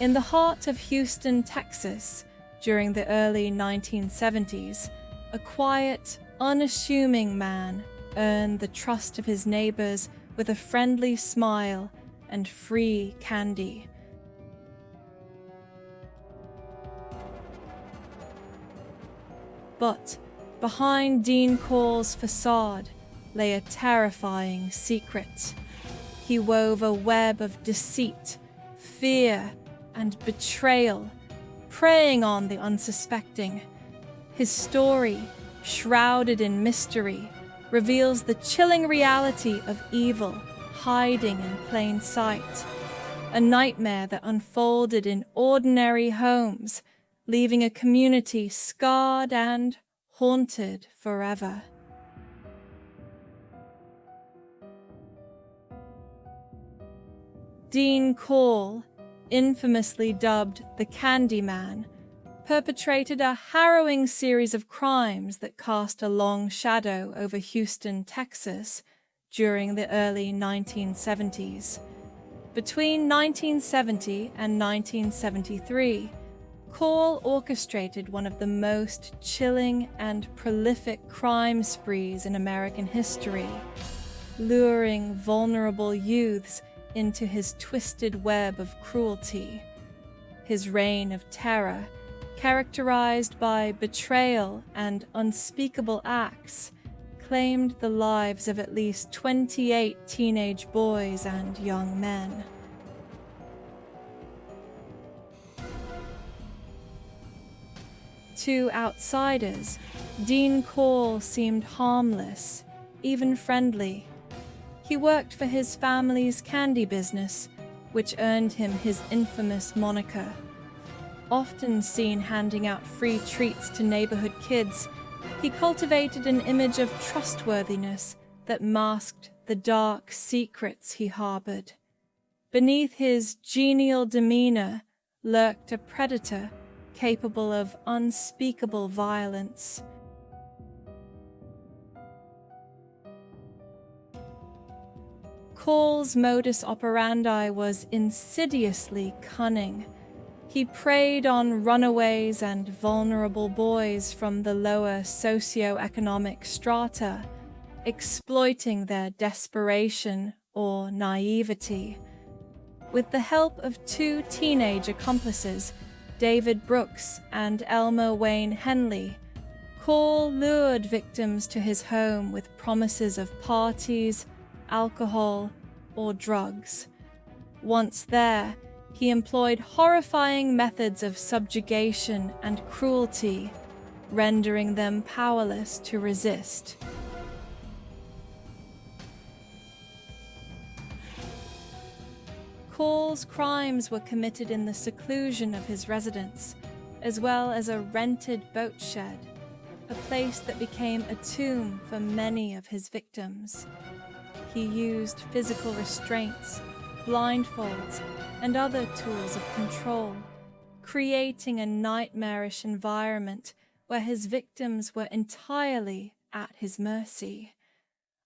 In the heart of Houston, Texas, during the early 1970s, a quiet, unassuming man earned the trust of his neighbors with a friendly smile and free candy. But behind Dean Corll's facade lay a terrifying secret. He wove a web of deceit, fear, and betrayal, preying on the unsuspecting. His story, shrouded in mystery, reveals the chilling reality of evil hiding in plain sight. A nightmare that unfolded in ordinary homes, leaving a community scarred and haunted forever. Dean Corll, infamously dubbed the Candyman, perpetrated a harrowing series of crimes that cast a long shadow over Houston, Texas, during the early 1970s. Between 1970 and 1973, Corll orchestrated one of the most chilling and prolific crime sprees in American history, luring vulnerable youths into his twisted web of cruelty. His reign of terror, characterized by betrayal and unspeakable acts, claimed the lives of at least 28 teenage boys and young men. To outsiders, Dean Corll seemed harmless, even friendly. He worked for his family's candy business, which earned him his infamous moniker. Often seen handing out free treats to neighborhood kids, he cultivated an image of trustworthiness that masked the dark secrets he harbored. Beneath his genial demeanor lurked a predator capable of unspeakable violence. Corll's modus operandi was insidiously cunning. He preyed on runaways and vulnerable boys from the lower socioeconomic strata, exploiting their desperation or naivety. With the help of two teenage accomplices, David Brooks and Elmer Wayne Henley, Corll lured victims to his home with promises of parties, alcohol, or drugs. Once there, he employed horrifying methods of subjugation and cruelty, rendering them powerless to resist. Corll's crimes were committed in the seclusion of his residence, as well as a rented boat shed, a place that became a tomb for many of his victims. He used physical restraints, blindfolds, and other tools of control, creating a nightmarish environment where his victims were entirely at his mercy.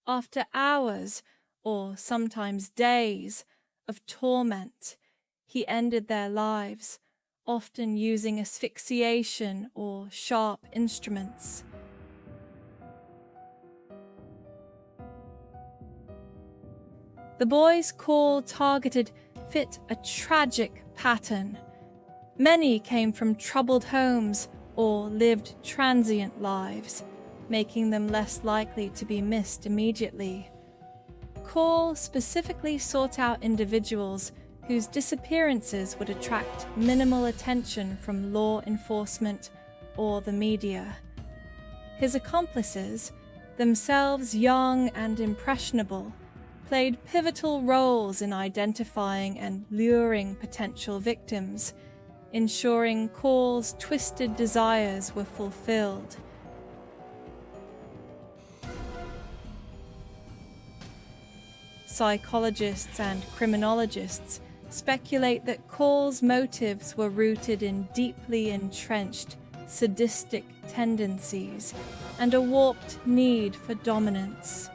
After hours, or sometimes days, of torment, he ended their lives, often using asphyxiation or sharp instruments. The boys Corll targeted fit a tragic pattern. Many came from troubled homes or lived transient lives, making them less likely to be missed immediately. Corll specifically sought out individuals whose disappearances would attract minimal attention from law enforcement or the media. His accomplices, themselves young and impressionable, played pivotal roles in identifying and luring potential victims, ensuring Corll's twisted desires were fulfilled. Psychologists and criminologists speculate that Corll's motives were rooted in deeply entrenched, sadistic tendencies and a warped need for dominance.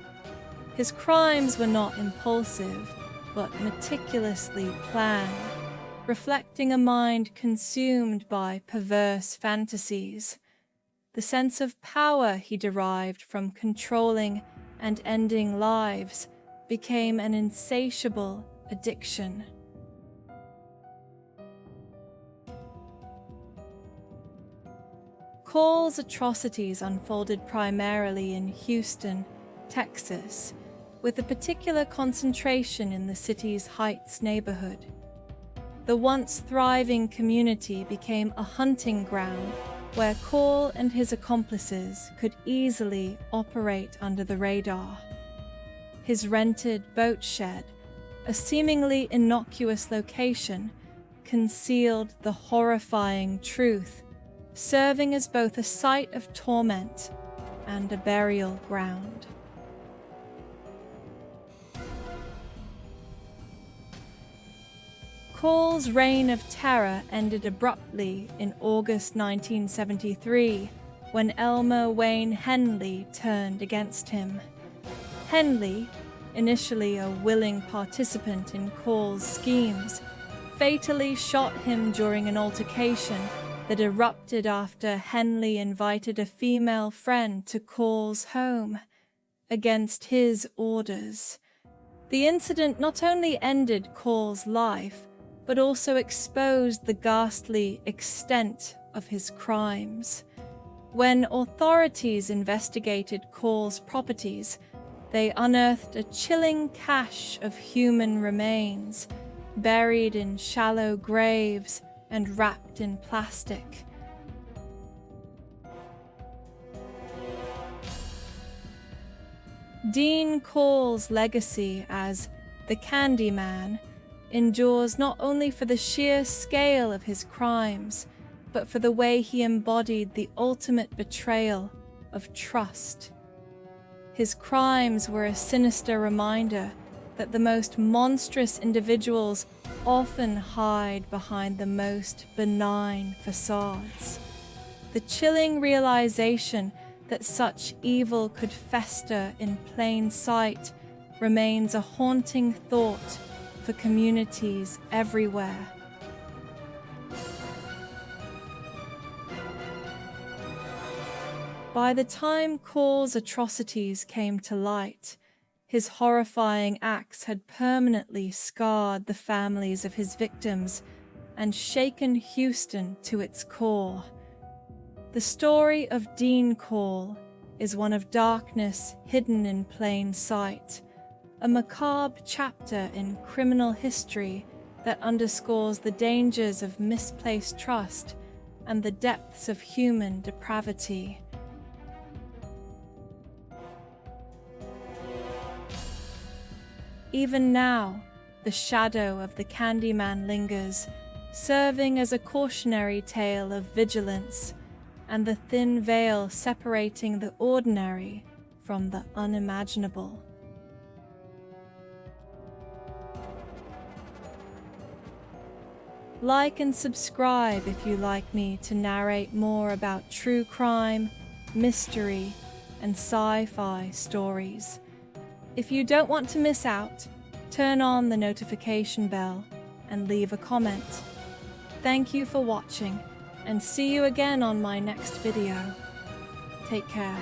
His crimes were not impulsive, but meticulously planned, reflecting a mind consumed by perverse fantasies. The sense of power he derived from controlling and ending lives became an insatiable addiction. Corll's atrocities unfolded primarily in Houston, Texas, with a particular concentration in the city's Heights neighborhood. The once thriving community became a hunting ground where Corll and his accomplices could easily operate under the radar. His rented boat shed, a seemingly innocuous location, concealed the horrifying truth, serving as both a site of torment and a burial ground. Corll's reign of terror ended abruptly in August 1973 when Elmer Wayne Henley turned against him. Henley, initially a willing participant in Corll's schemes, fatally shot him during an altercation that erupted after Henley invited a female friend to Corll's home, against his orders. The incident not only ended Corll's life, but also exposed the ghastly extent of his crimes. When authorities investigated Corll's properties, they unearthed a chilling cache of human remains, buried in shallow graves and wrapped in plastic. Dean Corll's legacy as the Candyman endures not only for the sheer scale of his crimes, but for the way he embodied the ultimate betrayal of trust. His crimes were a sinister reminder that the most monstrous individuals often hide behind the most benign facades. The chilling realization that such evil could fester in plain sight remains a haunting thought for communities everywhere. By the time Corll's atrocities came to light, his horrifying acts had permanently scarred the families of his victims and shaken Houston to its core. The story of Dean Corll is one of darkness hidden in plain sight, a macabre chapter in criminal history that underscores the dangers of misplaced trust and the depths of human depravity. Even now, the shadow of the Candyman lingers, serving as a cautionary tale of vigilance and the thin veil separating the ordinary from the unimaginable. Like and subscribe if you like me to narrate more about true crime, mystery, and sci-fi stories. If you don't want to miss out, turn on the notification bell and leave a comment. Thank you for watching, and see you again on my next video. Take care.